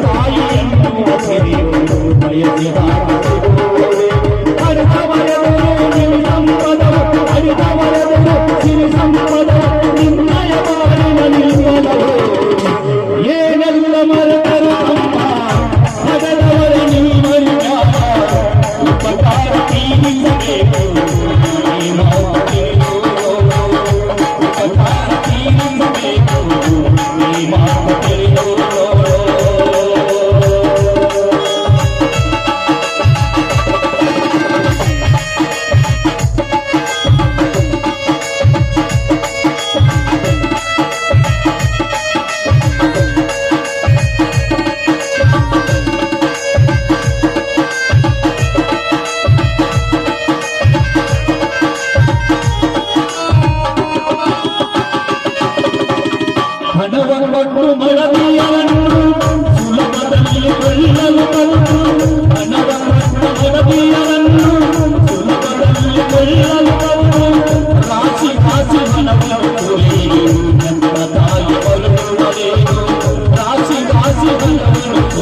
ತಾಯಿಯನ್ನು ಸಿರಿಯುವುದು ಬಯಸಿದಾಗುತ್ತದೆ ಅರ್ಥವರದು ನಿನ್ನ ಸಂಪದವು ಅರ್ಥವರದು ಸಿರಿ ಸಂಪದವು ನಿನ್ನಯ ಬಾಳಿನ ನಿಲ್ವದವು ಏನೆಲ್ಲ ಮರೆತರು ಅಮ್ಮ ಮಗದವರ ನೀವರಿಗ ಉಪಕಾರ ತೀರಿಸಬೇಕು ಉಪಕಾರ ತೀರಿಸಬೇಕು ಈ ಮಾತು ತಿಳಿದು ಹಣವನ್ನು ಮಡದಿಯನ್ನು ಸುಲಭದಲ್ಲಿ ಕೊಳ್ಳಲು ಬಂದು ಹಣವನ್ನು ಮಡದಿಯನ್ನು ಸುಲಭದಲ್ಲಿ ಕೊಳ್ಳಲು ಬಂದು ರಾಶಿ ರಾಶಿ ಹಣವನ್ನು ನನ್ನ ತಾಯಿ ಬರುವುದೇನು ರಾಶಿ ರಾಶಿ ಹಣವನ್ನು